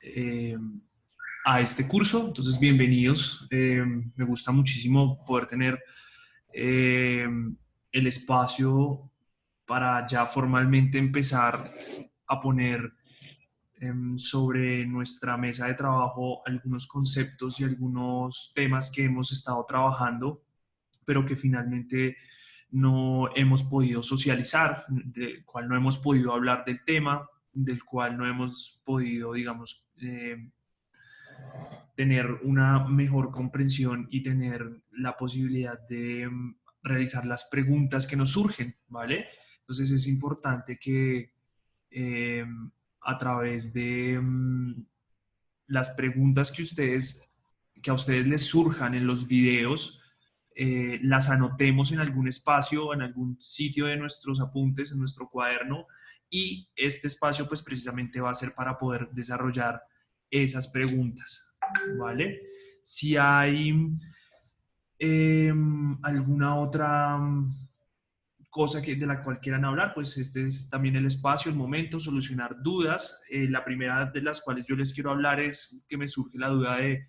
eh, a este curso. Entonces, bienvenidos. Me gusta muchísimo poder tener eh, el espacio para ya formalmente empezar a poner sobre nuestra mesa de trabajo algunos conceptos y algunos temas que hemos estado trabajando, pero que finalmente no hemos podido socializar, del cual no hemos podido hablar del tema, del cual no hemos podido, digamos, tener una mejor comprensión y tener la posibilidad de realizar las preguntas que nos surgen, ¿vale? Entonces es importante que eh, a través de las preguntas que a ustedes les surjan en los videos, las anotemos en algún espacio, en algún sitio de nuestros apuntes, en nuestro cuaderno, y este espacio pues precisamente va a ser para poder desarrollar esas preguntas, ¿vale? Si hay alguna otra cosa de la cual quieran hablar, pues este es también el espacio, el momento, solucionar dudas. La primera de las cuales yo les quiero hablar es que me surge la duda de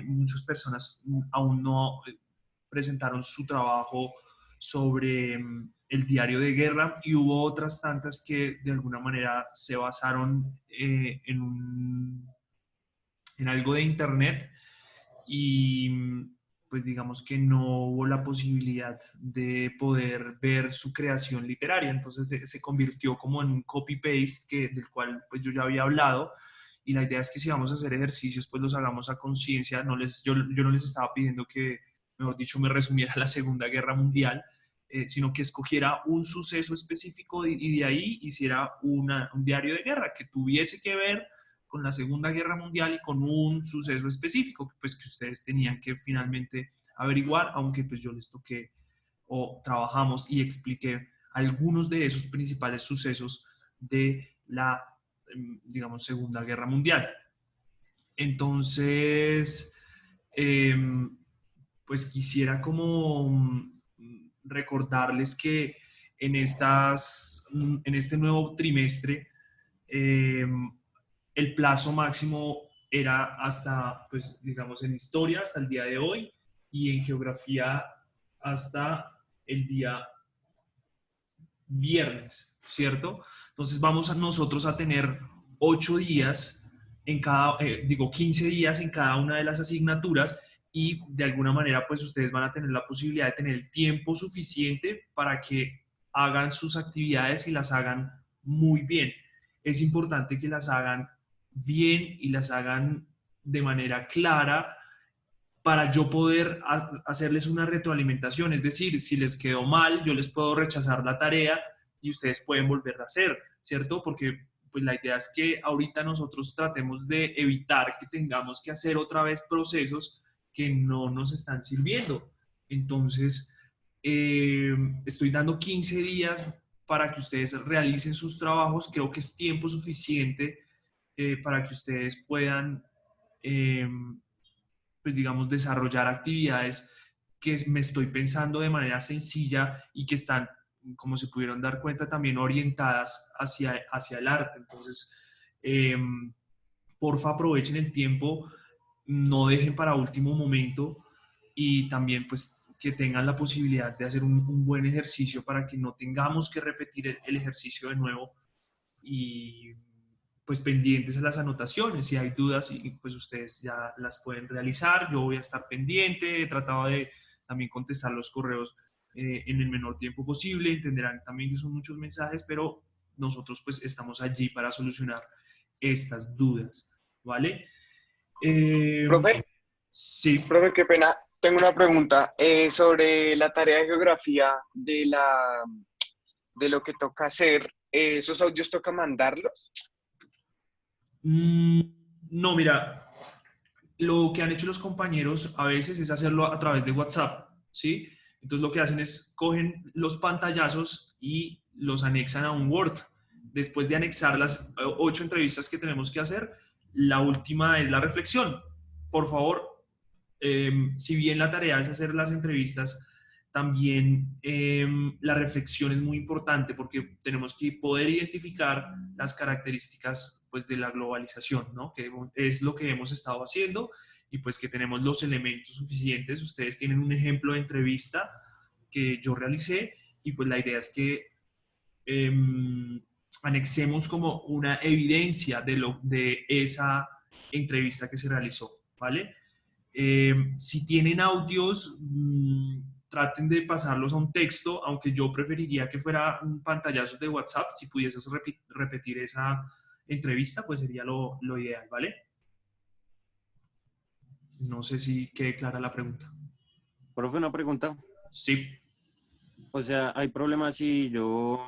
muchas personas aún no presentaron su trabajo sobre el diario de guerra, y hubo otras tantas que de alguna manera se basaron en algo de internet y pues digamos que no hubo la posibilidad de poder ver su creación literaria. Entonces se convirtió como en un copy-paste del cual pues yo ya había hablado, y la idea es que si vamos a hacer ejercicios pues los hagamos a conciencia. Yo no les estaba pidiendo que, mejor dicho, me resumiera la Segunda Guerra Mundial, sino que escogiera un suceso específico y de ahí hiciera un diario de guerra que tuviese que ver con la Segunda Guerra Mundial y con un suceso específico pues, que ustedes tenían que finalmente averiguar, aunque pues yo les toqué o trabajamos y expliqué algunos de esos principales sucesos de la, digamos, Segunda Guerra Mundial. Entonces, eh, pues quisiera como recordarles que en este nuevo trimestre, eh, el plazo máximo era hasta, pues, digamos, en historia hasta el día de hoy, y en geografía hasta el día viernes, ¿cierto? Entonces vamos a nosotros a tener 8 días en cada, 15 días en cada una de las asignaturas, y de alguna manera pues ustedes van a tener la posibilidad de tener el tiempo suficiente para que hagan sus actividades y las hagan muy bien. Es importante que las hagan bien y las hagan de manera clara para yo poder hacerles una retroalimentación. Es decir, si les quedó mal, yo les puedo rechazar la tarea y ustedes pueden volver a hacer, ¿cierto? Porque pues la idea es que ahorita nosotros tratemos de evitar que tengamos que hacer otra vez procesos que no nos están sirviendo. Entonces, estoy dando 15 días para que ustedes realicen sus trabajos. Creo que es tiempo suficiente para que ustedes puedan eh, pues digamos, desarrollar actividades que me estoy pensando de manera sencilla y que están, como se pudieron dar cuenta, también orientadas hacia el arte. Entonces, eh, porfa, aprovechen el tiempo, no dejen para último momento, y también pues que tengan la posibilidad de hacer un buen ejercicio para que no tengamos que repetir el ejercicio de nuevo, y pues pendientes a las anotaciones. Si hay dudas, y pues ustedes ya las pueden realizar. Yo voy a estar pendiente. He tratado de también contestar los correos en el menor tiempo posible. Entenderán también que son muchos mensajes, pero nosotros pues estamos allí para solucionar estas dudas, ¿vale? Eh, Profe, sí. profe, qué pena. Tengo una pregunta sobre la tarea de geografía de lo que toca hacer. ¿Esos audios toca mandarlos? Mm, no, mira, lo que han hecho los compañeros a veces es hacerlo a través de WhatsApp, ¿sí? Entonces lo que hacen es cogen los pantallazos y los anexan a un Word. Después de anexar las 8 entrevistas que tenemos que hacer, la última es la reflexión. Por favor, si bien la tarea es hacer las entrevistas, también la reflexión es muy importante, porque tenemos que poder identificar las características pues, de la globalización, ¿no? Que es lo que hemos estado haciendo y pues que tenemos los elementos suficientes. Ustedes tienen un ejemplo de entrevista que yo realicé y pues la idea es que eh, anexemos como una evidencia de esa entrevista que se realizó, ¿vale? Si tienen audios, traten de pasarlos a un texto, aunque yo preferiría que fuera un pantallazo de WhatsApp. Si pudieses repetir esa entrevista, pues sería lo ideal, ¿vale? No sé si quede clara la pregunta. Profe, una pregunta. Sí. O sea, ¿hay problemas si yo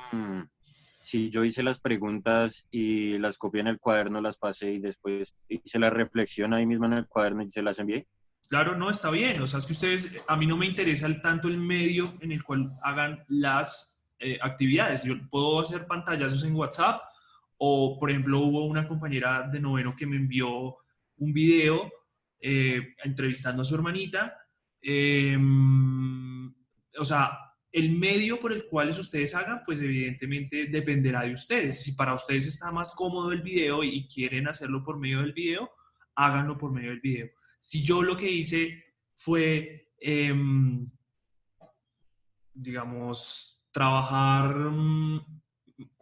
hice las preguntas y las copié en el cuaderno, las pasé y después hice la reflexión ahí mismo en el cuaderno y se las envié? Claro, no, está bien. O sea, es que ustedes, a mí no me interesa tanto el medio en el cual hagan las actividades. Yo puedo hacer pantallazos en WhatsApp o, por ejemplo, hubo una compañera de noveno que me envió un video entrevistando a su hermanita. Eh, o sea, el medio por el cual ustedes hagan, pues evidentemente dependerá de ustedes. Si para ustedes está más cómodo el video y quieren hacerlo por medio del video, háganlo por medio del video. Si yo lo que hice fue, digamos, trabajar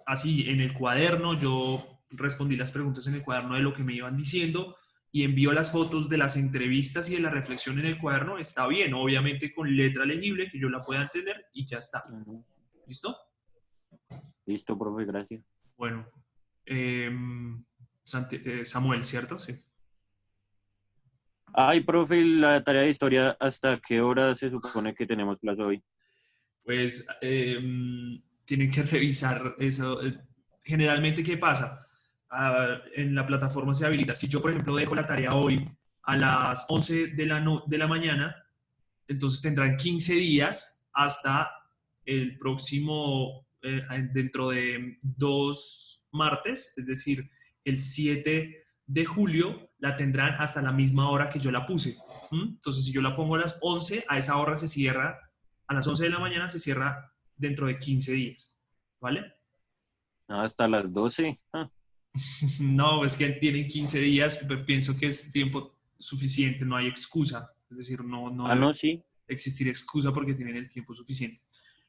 así en el cuaderno, yo respondí las preguntas en el cuaderno de lo que me iban diciendo y envío las fotos de las entrevistas y de la reflexión en el cuaderno, está bien, obviamente con letra legible que yo la pueda entender y ya está. ¿Listo? Listo, profe, gracias. Bueno, Samuel, ¿cierto? Sí. Ay, profe, la tarea de historia, ¿hasta qué hora se supone que tenemos plazo hoy? Pues tienen que revisar eso. Generalmente, ¿qué pasa? En la plataforma se habilita. Si yo, por ejemplo, dejo la tarea hoy a las 11 de la mañana, entonces tendrán 15 días hasta el próximo, dentro de 2 martes, es decir, el 7 de julio, la tendrán hasta la misma hora que yo la puse. Entonces, si yo la pongo a las 11, a esa hora se cierra, a las 11 de la mañana se cierra dentro de 15 días, ¿vale? Hasta las 12. No, es que tienen 15 días, pero pienso que es tiempo suficiente, no hay excusa, es decir, no debe No, sí. existir excusa porque tienen el tiempo suficiente.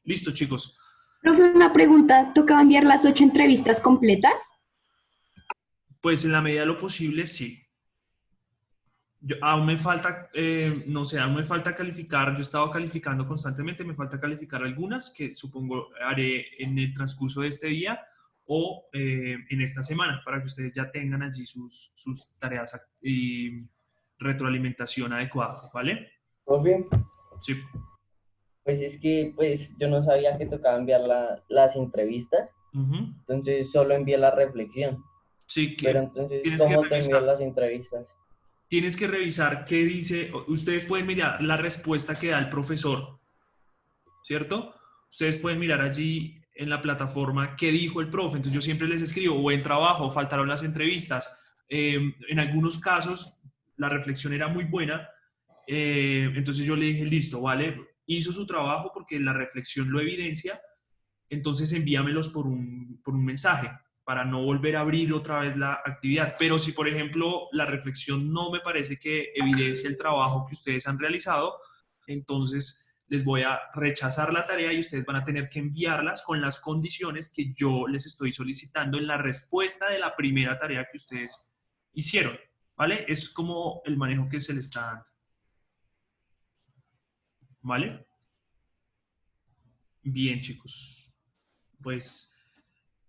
Listo, chicos. Profe, una pregunta, ¿tocaba enviar las 8 entrevistas completas? Pues en la medida de lo posible, sí. Aún me falta, no sé, aún me falta calificar, yo he estado calificando constantemente, me falta calificar algunas que supongo haré en el transcurso de este día o en esta semana para que ustedes ya tengan allí sus tareas y retroalimentación adecuada, ¿vale? Profe, Sí. pues es que pues yo no sabía que tocaba enviar las entrevistas, Uh-huh. entonces solo envié la reflexión. Sí, Pero entonces, tienes que ¿cómo te envío revisar. las entrevistas? Tienes que revisar qué dice, ustedes pueden mirar la respuesta que da el profesor, ¿cierto? Ustedes pueden mirar allí en la plataforma qué dijo el profe. Entonces yo siempre les escribo, buen trabajo, faltaron las entrevistas. En algunos casos la reflexión era muy buena, entonces yo le dije, listo, vale, hizo su trabajo porque la reflexión lo evidencia, entonces envíamelos por un mensaje para no volver a abrir otra vez la actividad. Pero si, por ejemplo, la reflexión no me parece que evidencia el trabajo que ustedes han realizado, entonces les voy a rechazar la tarea y ustedes van a tener que enviarlas con las condiciones que yo les estoy solicitando en la respuesta de la primera tarea que ustedes hicieron, ¿vale? Es como el manejo que se les está dando, ¿vale? Bien, chicos. Pues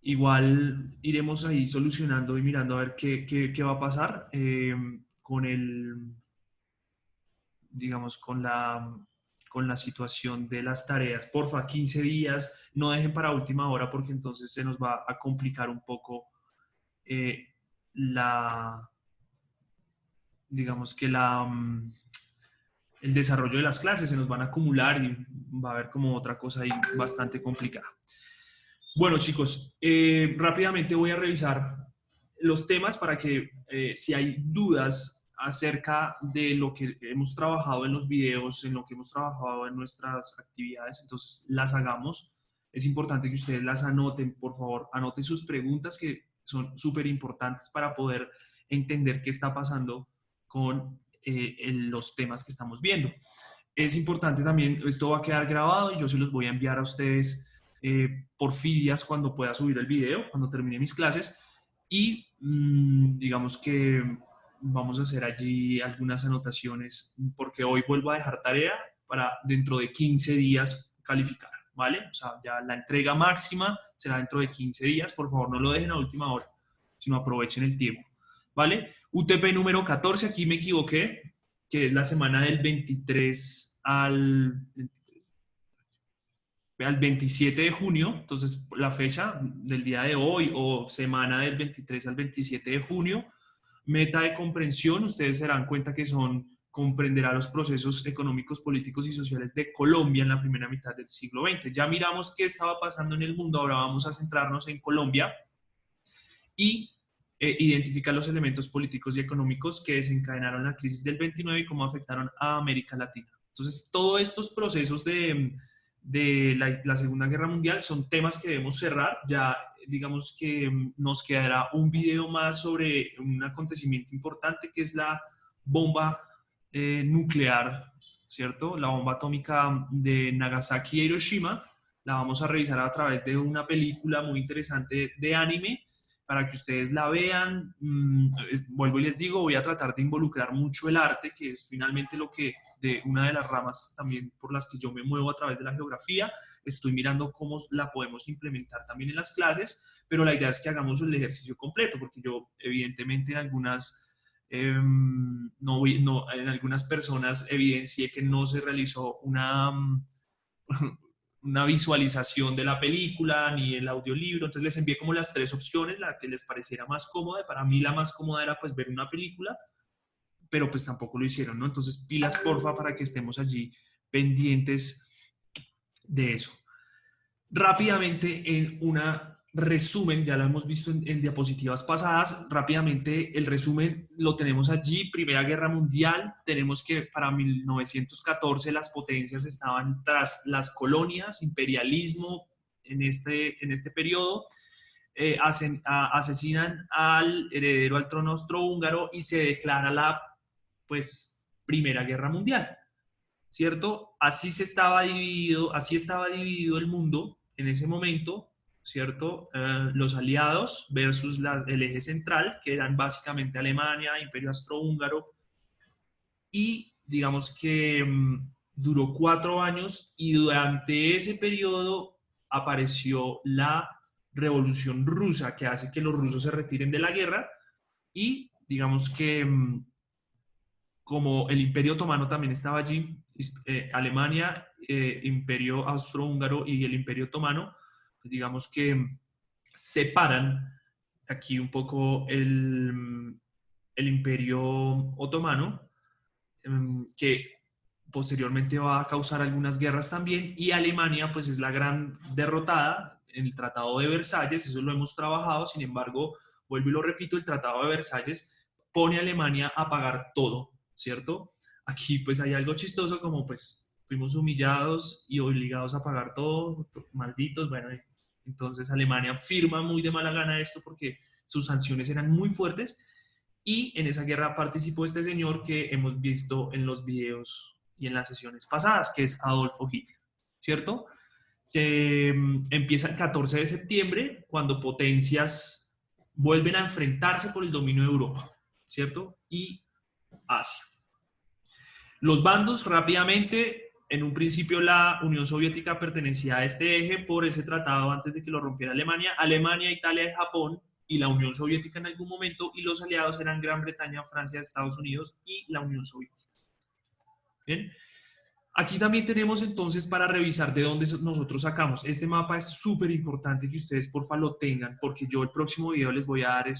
igual iremos ahí solucionando y mirando a ver qué va a pasar con digamos, con la situación de las tareas. Porfa, 15 días, no dejen para última hora porque entonces se nos va a complicar un poco eh, digamos que el desarrollo de las clases, se nos van a acumular y va a haber como otra cosa ahí bastante complicada. Bueno, chicos, rápidamente voy a revisar los temas para que si hay dudas acerca de lo que hemos trabajado en los videos, en lo que hemos trabajado en nuestras actividades, entonces las hagamos. Es importante que ustedes las anoten, por favor, anoten sus preguntas que son súper importantes para poder entender qué está pasando con los temas que estamos viendo. Es importante también, esto va a quedar grabado y yo se los voy a enviar a ustedes por filias cuando pueda subir el video, cuando termine mis clases, y digamos que vamos a hacer allí algunas anotaciones, porque hoy vuelvo a dejar tarea para dentro de 15 días calificar, ¿vale? O sea, ya la entrega máxima será dentro de 15 días, por favor no lo dejen a última hora, sino aprovechen el tiempo, ¿vale? UTP número 14, aquí me equivoqué, que es la semana del 23 al 27 de junio, entonces la fecha del día de hoy o semana del 23 al 27 de junio. Meta de comprensión, ustedes se darán cuenta que comprenderá los procesos económicos, políticos y sociales de Colombia en la primera mitad del siglo XX. Ya miramos qué estaba pasando en el mundo, ahora vamos a centrarnos en Colombia y identificar los elementos políticos y económicos que desencadenaron la crisis del 29 y cómo afectaron a América Latina. Entonces, todos estos procesos de la Segunda Guerra Mundial son temas que debemos cerrar. Ya digamos que nos quedará un video más sobre un acontecimiento importante que es la bomba nuclear, ¿cierto? La bomba atómica de Nagasaki y Hiroshima. La vamos a revisar a través de una película muy interesante de anime para que ustedes la vean. Vuelvo y les digo, voy a tratar de involucrar mucho el arte, que es finalmente una de las ramas también por las que yo me muevo a través de la geografía. Estoy mirando cómo la podemos implementar también en las clases, pero la idea es que hagamos el ejercicio completo, porque yo evidentemente en algunas personas evidencié que no se realizó una visualización de la película ni el audiolibro, entonces les envié como las 3 opciones, la que les pareciera más cómoda. Para mí la más cómoda era pues ver una película, pero pues tampoco lo hicieron, ¿no? Entonces pilas porfa para que estemos allí pendientes de eso. Rápidamente en resumen, ya lo hemos visto en diapositivas pasadas, rápidamente el resumen lo tenemos allí. Primera Guerra Mundial, tenemos que para 1914 las potencias estaban tras las colonias, imperialismo en este periodo, asesinan al heredero al trono austrohúngaro y se declara la Primera Guerra Mundial, ¿cierto? Así estaba dividido el mundo en ese momento, ¿cierto? Los aliados versus el eje central, que eran básicamente Alemania, Imperio Austrohúngaro, y digamos que duró 4 años y durante ese periodo apareció la Revolución Rusa, que hace que los rusos se retiren de la guerra y digamos que como el Imperio Otomano también estaba allí, Alemania, Imperio Austrohúngaro y el Imperio Otomano, pues digamos que separan aquí un poco el Imperio Otomano, que posteriormente va a causar algunas guerras también, y Alemania pues es la gran derrotada en el Tratado de Versalles, eso lo hemos trabajado. Sin embargo, vuelvo y lo repito, el Tratado de Versalles pone a Alemania a pagar todo, ¿cierto? Aquí pues hay algo chistoso, como pues fuimos humillados y obligados a pagar todo, malditos, bueno, entonces Alemania firma muy de mala gana esto porque sus sanciones eran muy fuertes, y en esa guerra participó este señor que hemos visto en los videos y en las sesiones pasadas, que es Adolfo Hitler, ¿cierto? Se empieza el 14 de septiembre, cuando potencias vuelven a enfrentarse por el dominio de Europa, ¿cierto? Y Asia. Los bandos rápidamente, en un principio la Unión Soviética pertenecía a este eje por ese tratado antes de que lo rompiera Alemania. Alemania, Italia y Japón y la Unión Soviética en algún momento, y los aliados eran Gran Bretaña, Francia, Estados Unidos y la Unión Soviética. Bien. Aquí también tenemos entonces para revisar de dónde nosotros sacamos. Este mapa es súper importante que ustedes porfa lo tengan, porque yo el próximo video les voy a dar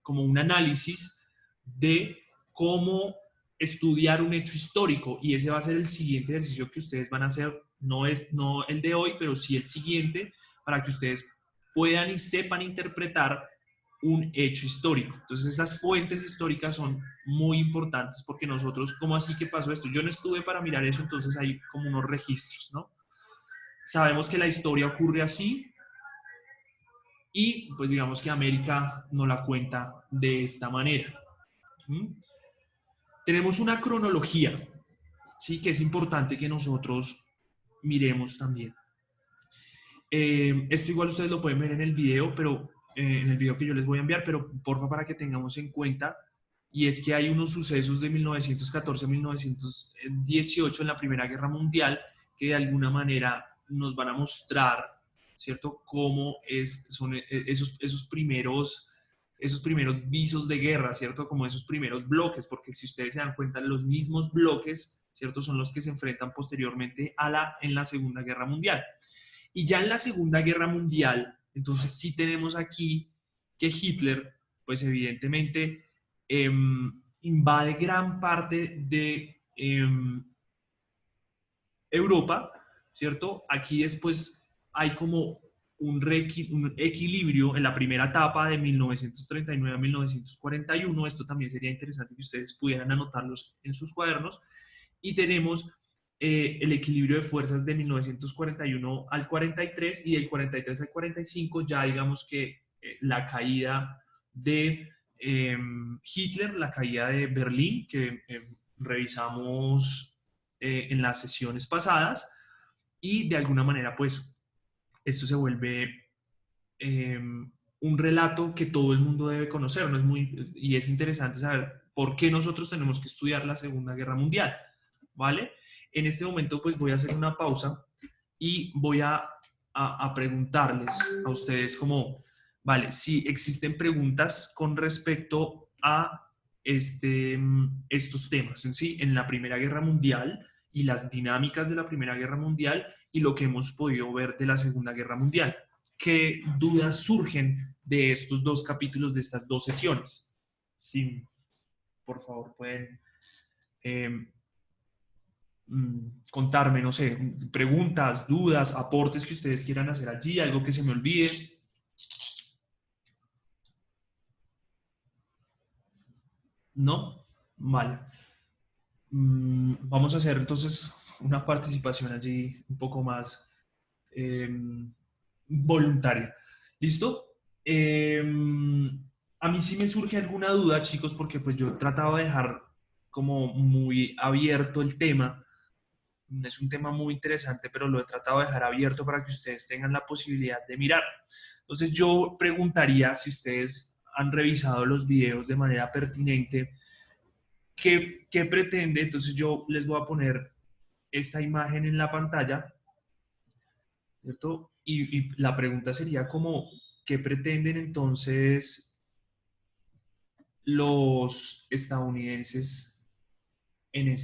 como un análisis de cómo estudiar un hecho histórico, y ese va a ser el siguiente ejercicio que ustedes van a hacer, no el de hoy, pero sí el siguiente, para que ustedes puedan y sepan interpretar un hecho histórico. Entonces esas fuentes históricas son muy importantes, porque nosotros, ¿cómo así que pasó esto? Yo no estuve para mirar eso, entonces hay como unos registros, ¿no? Sabemos que la historia ocurre así, y pues digamos que América no la cuenta de esta manera. ¿Mm? Tenemos una cronología, ¿sí? Que es importante que nosotros miremos también. Esto igual ustedes lo pueden ver en el video, pero en el video que yo les voy a enviar, pero porfa para que tengamos en cuenta, y es que hay unos sucesos de 1914 a 1918 en la Primera Guerra Mundial que de alguna manera nos van a mostrar, ¿cierto?, cómo son esos primeros visos de guerra, ¿cierto?, como esos primeros bloques, porque si ustedes se dan cuenta, los mismos bloques, ¿cierto?, son los que se enfrentan posteriormente en la Segunda Guerra Mundial. Y ya en la Segunda Guerra Mundial, entonces sí tenemos aquí que Hitler, pues evidentemente, invade gran parte de Europa, ¿cierto? Aquí después hay como un equilibrio en la primera etapa de 1939 a 1941. Esto también sería interesante que ustedes pudieran anotarlos en sus cuadernos. Y tenemos el equilibrio de fuerzas de 1941 al 43 y del 43 al 45 ya digamos que la caída de Hitler, la caída de Berlín, que revisamos en las sesiones pasadas, y de alguna manera pues esto se vuelve un relato que todo el mundo debe conocer, ¿no? Y es interesante saber por qué nosotros tenemos que estudiar la Segunda Guerra Mundial, ¿vale? En este momento pues voy a hacer una pausa y voy a preguntarles a ustedes como, vale, si existen preguntas con respecto a estos temas en sí, en la Primera Guerra Mundial y las dinámicas de la Primera Guerra Mundial y lo que hemos podido ver de la Segunda Guerra Mundial. ¿Qué dudas surgen de estos dos capítulos, de estas dos sesiones? Sí, por favor, pueden contarme, no sé, preguntas, dudas, aportes que ustedes quieran hacer allí, algo que se me olvide. ¿No? Vale. Vamos a hacer entonces una participación allí un poco más voluntaria. ¿Listo? A mí sí me surge alguna duda, chicos, porque pues yo he tratado de dejar como muy abierto el tema. Es un tema muy interesante, pero lo he tratado de dejar abierto para que ustedes tengan la posibilidad de mirar. Entonces yo preguntaría si ustedes han revisado los videos de manera pertinente, ¿qué pretende? Entonces yo les voy a poner esta imagen en la pantalla, ¿cierto? Y la pregunta sería como, ¿qué pretenden entonces los estadounidenses en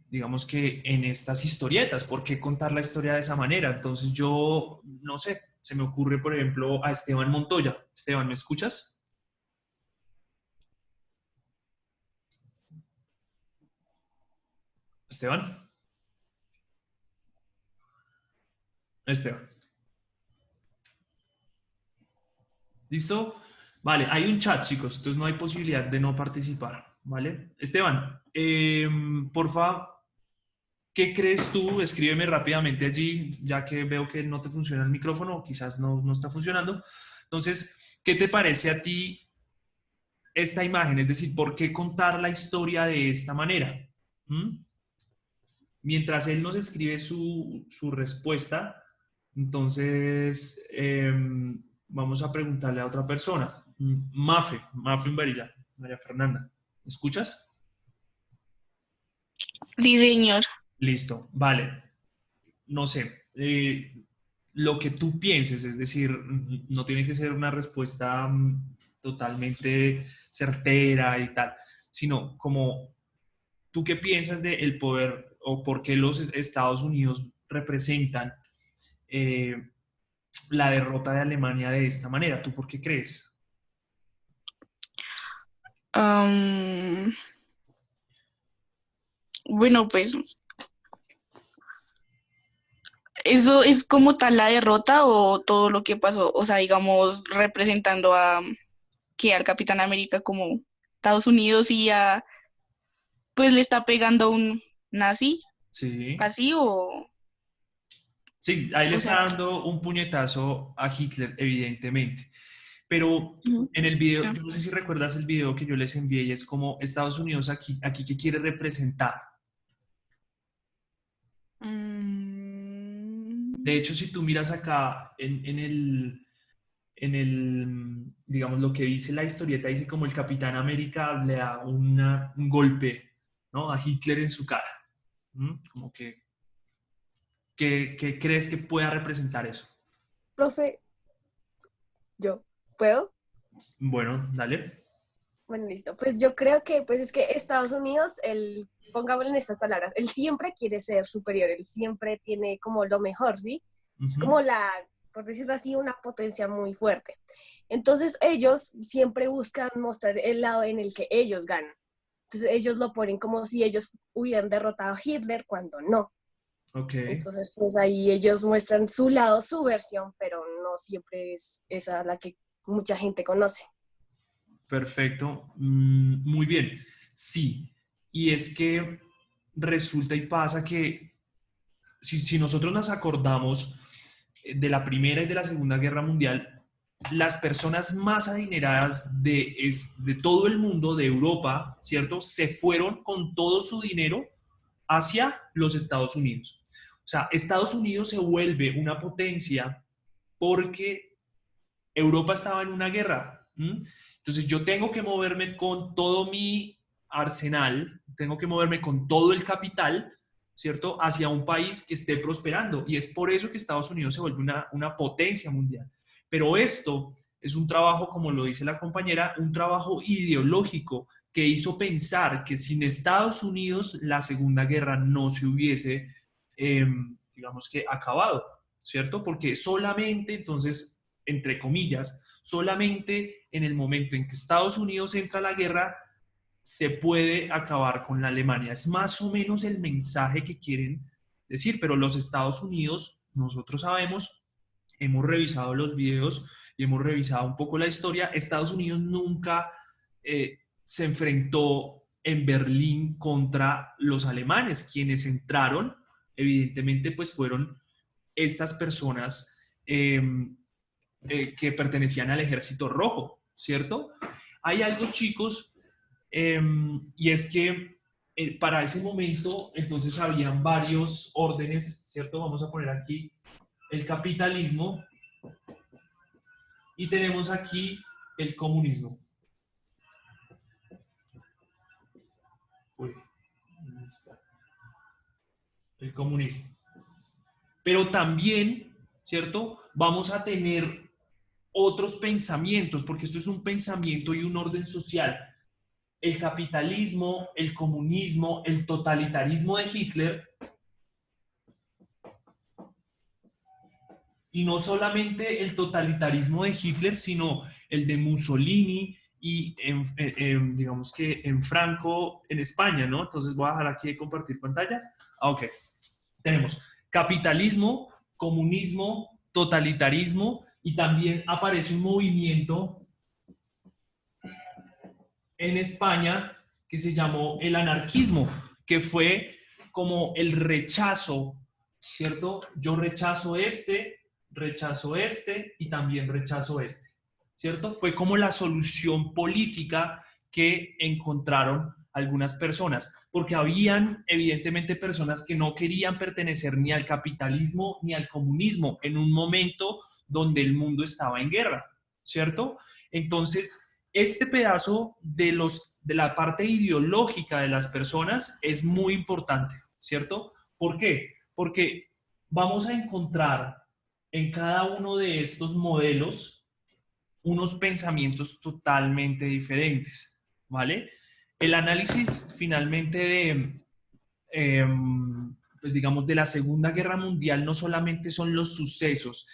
digamos que en estas historietas? ¿Por qué contar la historia de esa manera? Entonces yo, no sé, se me ocurre, por ejemplo, a Esteban Montoya. Esteban, ¿me escuchas? Esteban. Esteban. ¿Listo? Vale, hay un chat, chicos, entonces no hay posibilidad de no participar, ¿vale? Esteban, porfa, ¿qué crees tú? Escríbeme rápidamente allí, ya que veo que no te funciona el micrófono, quizás no está funcionando. Entonces, ¿qué te parece a ti esta imagen? Es decir, ¿por qué contar la historia de esta manera? ¿Mm? Mientras él nos escribe su respuesta, entonces vamos a preguntarle a otra persona. Mafe Varilla, María Fernanda, ¿me escuchas? Sí, señor. Listo, vale. No sé, lo que tú pienses, es decir, no tiene que ser una respuesta totalmente certera y tal, sino como tú qué piensas del poder o por qué los Estados Unidos representan eh, la derrota de Alemania de esta manera. ¿Tú por qué crees? Bueno, pues, ¿eso es como tal la derrota o todo lo que pasó? O sea, digamos, representando al Capitán América como Estados Unidos y pues le está pegando un nazi, Sí. así o... Sí, ahí le O está sea, dando un puñetazo a Hitler, evidentemente. Pero ujú. en el video, yo no sé si recuerdas el video que yo les envié y es como Estados Unidos aquí ¿qué quiere representar? De Mm, hecho, si tú miras acá digamos, lo que dice la historieta, dice como el Capitán América le da un golpe, ¿no? A Hitler en su cara. Como que crees que pueda representar eso. Profe, ¿yo puedo? Bueno, dale. Bueno, listo. Pues yo creo que, pues es que Estados Unidos, pongámoslo en estas palabras, él siempre quiere ser superior, él siempre tiene como lo mejor, ¿sí? Es Ujú. como por decirlo así, una potencia muy fuerte. Entonces ellos siempre buscan mostrar el lado en el que ellos ganan. Entonces ellos lo ponen como si ellos hubieran derrotado a Hitler cuando no. Ok, Entonces pues ahí ellos muestran su lado, su versión, pero no siempre es esa la que mucha gente conoce. perfecto. Muy bien. Sí, y es que resulta y pasa que si nosotros nos acordamos de la Primera y de la Segunda Guerra Mundial, las personas más adineradas de todo el mundo, de Europa, ¿cierto? Se fueron con todo su dinero hacia los Estados Unidos. O sea, Estados Unidos se vuelve una potencia porque Europa estaba en una guerra. Entonces yo tengo que moverme con todo mi arsenal, tengo que moverme con todo el capital, ¿cierto? Hacia un país que esté prosperando. Y es por eso que Estados Unidos se vuelve una potencia mundial. Pero esto es un trabajo, como lo dice la compañera, un trabajo ideológico que hizo pensar que sin Estados Unidos la Segunda Guerra no se hubiese, eh, digamos que, acabado, ¿cierto? Porque solamente entonces, entre comillas, solamente en el momento en que Estados Unidos entra a la guerra se puede acabar con la Alemania. Es más o menos el mensaje que quieren decir, pero los Estados Unidos, nosotros sabemos, hemos revisado los videos y hemos revisado un poco la historia, Estados Unidos nunca se enfrentó en Berlín contra los alemanes, quienes entraron, evidentemente, pues fueron estas personas que pertenecían al Ejército Rojo, ¿cierto? Hay algo, chicos, y es que para ese momento, entonces, habían varios órdenes, ¿cierto? Vamos a poner aquí el capitalismo y tenemos aquí el comunismo. Uy, ¿dónde está? El comunismo. Pero también, ¿cierto? Vamos a tener otros pensamientos, porque esto es un pensamiento y un orden social. El capitalismo, el comunismo, el totalitarismo de Hitler, y no solamente el totalitarismo de Hitler, sino el de Mussolini y digamos que en Franco, en España, ¿no? Entonces voy a dejar aquí de compartir pantalla. Ok, tenemos capitalismo, comunismo, totalitarismo y también aparece un movimiento en España que se llamó el anarquismo, que fue como el rechazo, ¿cierto? Yo rechazo este y también rechazo este, ¿cierto? Fue como la solución política que encontraron algunas personas, porque habían evidentemente personas que no querían pertenecer ni al capitalismo ni al comunismo en un momento donde el mundo estaba en guerra, ¿cierto? Entonces, este pedazo de la parte ideológica de las personas es muy importante, ¿cierto? ¿Por qué? Porque vamos a encontrar en cada uno de estos modelos unos pensamientos totalmente diferentes, ¿vale? El análisis finalmente eh, pues digamos, de la Segunda Guerra Mundial no solamente son los sucesos,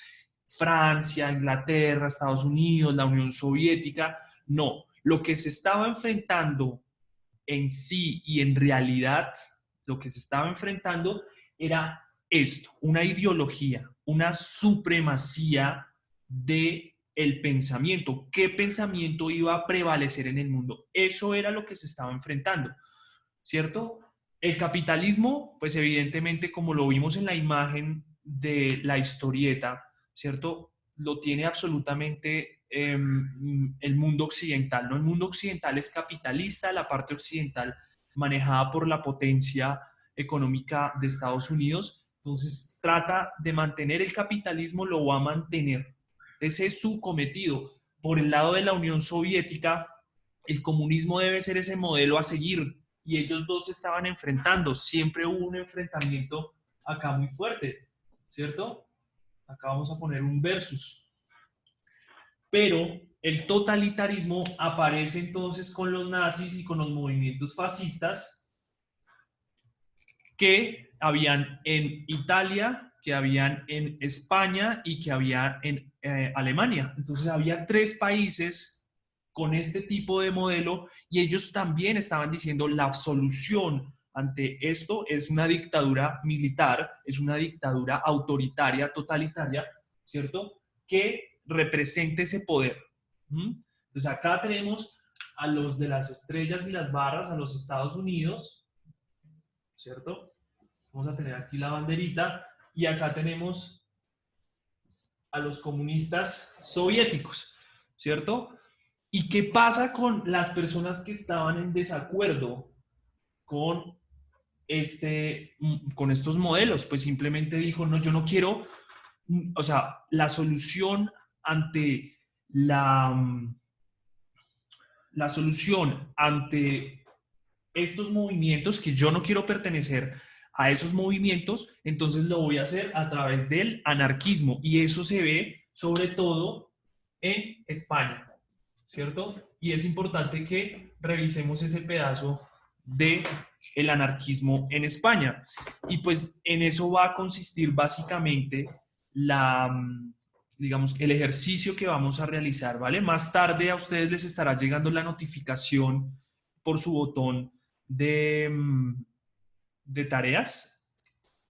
Francia, Inglaterra, Estados Unidos, la Unión Soviética, no, lo que se estaba enfrentando en sí y en realidad, lo que se estaba enfrentando era esto, una ideología, una supremacía de el pensamiento. ¿Qué pensamiento iba a prevalecer en el mundo? Eso era lo que se estaba enfrentando, ¿cierto? El capitalismo, pues evidentemente, como lo vimos en la imagen de la historieta, ¿cierto? Lo tiene absolutamente el mundo occidental, ¿no? El mundo occidental es capitalista, la parte occidental manejada por la potencia económica de Estados Unidos, entonces trata de mantener el capitalismo, lo va a mantener. Ese es su cometido. Por el lado de la Unión Soviética, el comunismo debe ser ese modelo a seguir, y ellos dos se estaban enfrentando, siempre hubo un enfrentamiento acá muy fuerte, ¿cierto? Acá vamos a poner un versus. Pero el totalitarismo aparece entonces con los nazis y con los movimientos fascistas que habían en Italia, que habían en España y que había en Alemania. Entonces había 3 países con este tipo de modelo y ellos también estaban diciendo la solución ante esto es una dictadura militar, es una dictadura autoritaria, totalitaria, ¿cierto? Que represente ese poder. Entonces acá tenemos a los de las estrellas y las barras, a los Estados Unidos, ¿cierto? Vamos a tener aquí la banderita y acá tenemos a los comunistas soviéticos, ¿cierto? ¿Y qué pasa con las personas que estaban en desacuerdo con con estos modelos? Pues simplemente dijo, no, yo no quiero, o sea, la solución ante la solución ante estos movimientos, que yo no quiero pertenecer a esos movimientos, entonces lo voy a hacer a través del anarquismo. Y eso se ve sobre todo en España, ¿cierto? Y es importante que revisemos ese pedazo de el anarquismo en España. Y pues en eso va a consistir básicamente digamos, el ejercicio que vamos a realizar, ¿vale? Más tarde a ustedes les estará llegando la notificación por su botón de tareas,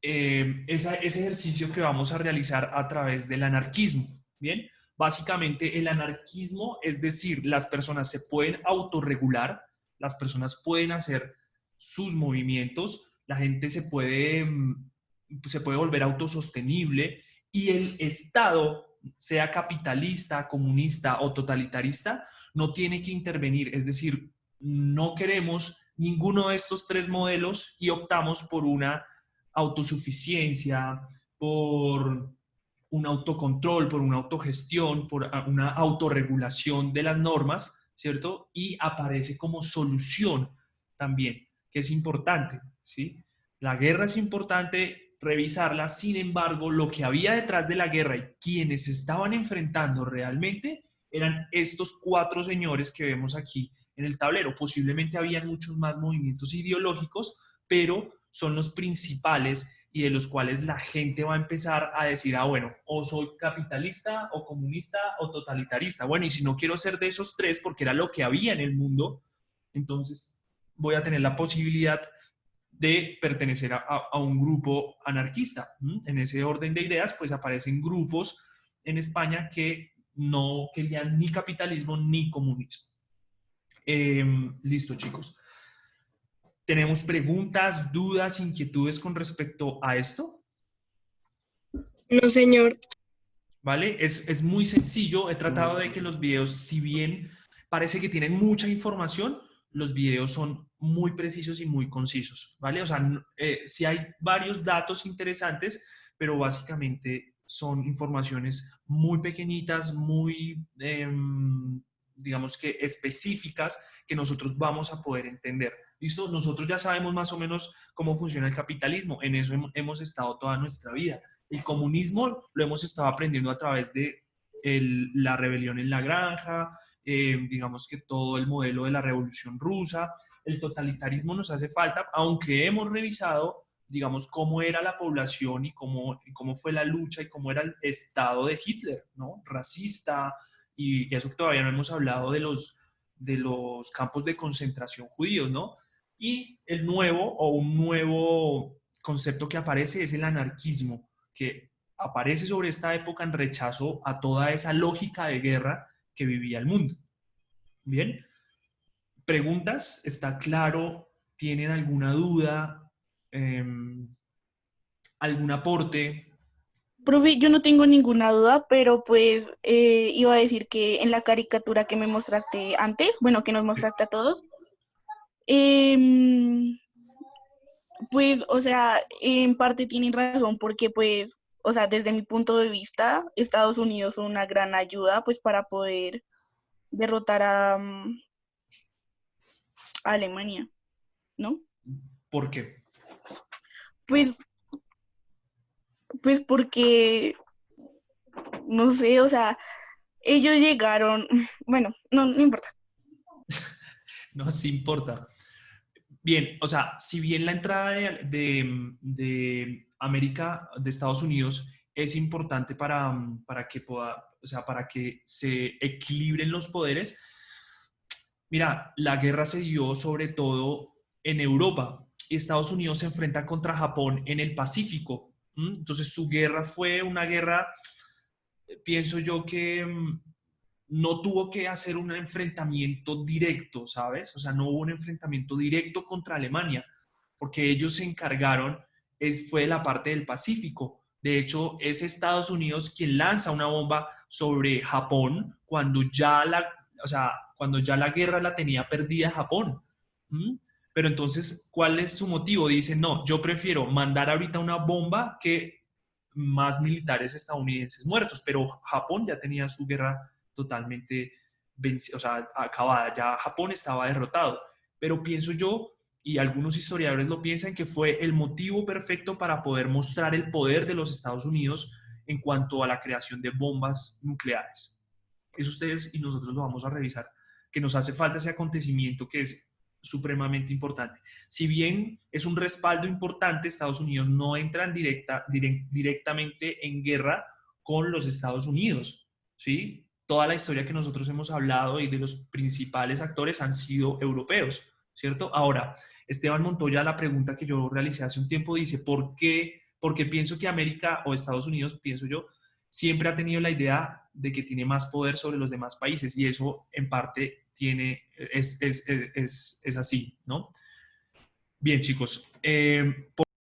ese ejercicio que vamos a realizar a través del anarquismo, ¿bien? Básicamente el anarquismo, es decir, las personas se pueden autorregular, las personas pueden hacer sus movimientos, la gente se puede volver autosostenible y el Estado, sea capitalista, comunista o totalitarista, no tiene que intervenir, es decir, no queremos ninguno de estos 3 modelos y optamos por una autosuficiencia, por un autocontrol, por una autogestión, por una autorregulación de las normas, ¿cierto? Y aparece como solución también, que es importante, ¿sí? La guerra es importante revisarla, sin embargo, lo que había detrás de la guerra y quienes se estaban enfrentando realmente eran estos 4 señores que vemos aquí en el tablero. Posiblemente había muchos más movimientos ideológicos, pero son los principales y de los cuales la gente va a empezar a decir, ah, bueno, o soy capitalista, o comunista, o totalitarista. Bueno, y si no quiero ser de esos 3, porque era lo que había en el mundo, entonces voy a tener la posibilidad de pertenecer a un grupo anarquista. En ese orden de ideas, pues aparecen grupos en España que no querían ni capitalismo ni comunismo. Listo, chicos. ¿Tenemos preguntas, dudas, inquietudes con respecto a esto? No, señor. ¿Vale? Es muy sencillo. He tratado de que los videos, si bien parece que tienen mucha información, los videos son muy precisos y muy concisos, ¿vale? O sea, sí hay varios datos interesantes, pero básicamente son informaciones muy pequeñitas, muy, digamos que específicas, que nosotros vamos a poder entender. ¿Listo? Nosotros ya sabemos más o menos cómo funciona el capitalismo, en eso hemos estado toda nuestra vida. El comunismo lo hemos estado aprendiendo a través de la rebelión en la granja, digamos que todo el modelo de la revolución rusa. El totalitarismo nos hace falta, aunque hemos revisado, digamos, cómo era la población y cómo fue la lucha y cómo era el estado de Hitler, ¿no? Racista, y eso que todavía no hemos hablado de los campos de concentración judíos, ¿no? Y un nuevo concepto que aparece es el anarquismo, que aparece sobre esta época en rechazo a toda esa lógica de guerra que vivía el mundo. Bien, ¿preguntas? ¿Está claro? ¿Tienen alguna duda? ¿Algún aporte? Profe, yo no tengo ninguna duda, pero pues iba a decir que en la caricatura que me mostraste antes, bueno, que nos mostraste a todos, em, pues, o sea, en parte tienen razón porque pues, o sea, desde mi punto de vista, Estados Unidos fue una gran ayuda pues para poder derrotar a Alemania, ¿no? ¿Por qué? Pues, pues porque, no sé, o sea, ellos llegaron, bueno, no importa. No, sí importa. Bien, o sea, si bien la entrada de América, de Estados Unidos, es importante para que pueda, o sea, para que se equilibren los poderes, mira, la guerra se dio sobre todo en Europa y Estados Unidos se enfrenta contra Japón en el Pacífico. Entonces su guerra fue una guerra, pienso yo que no tuvo que hacer un enfrentamiento directo, ¿sabes? O sea, no hubo un enfrentamiento directo contra Alemania, porque ellos se encargaron, fue de la parte del Pacífico. De hecho, es Estados Unidos quien lanza una bomba sobre Japón o sea, cuando ya la guerra la tenía perdida Japón. ¿Mm? Pero entonces, ¿cuál es su motivo? Dicen, no, yo prefiero mandar ahorita una bomba que más militares estadounidenses muertos, pero Japón ya tenía su guerra totalmente o sea, acabada, ya Japón estaba derrotado. Pero pienso yo, y algunos historiadores lo piensan, que fue el motivo perfecto para poder mostrar el poder de los Estados Unidos en cuanto a la creación de bombas nucleares. Eso ustedes y nosotros lo vamos a revisar, que nos hace falta ese acontecimiento que es supremamente importante. Si bien es un respaldo importante, Estados Unidos no entra directamente en guerra con los Estados Unidos, ¿sí? Toda la historia que nosotros hemos hablado y de los principales actores han sido europeos, ¿cierto? Ahora, Esteban Montoya, la pregunta que yo realicé hace un tiempo dice, ¿por qué? Porque pienso que América o Estados Unidos, pienso yo, siempre ha tenido la idea de que tiene más poder sobre los demás países y eso en parte es así, ¿no? Bien, chicos.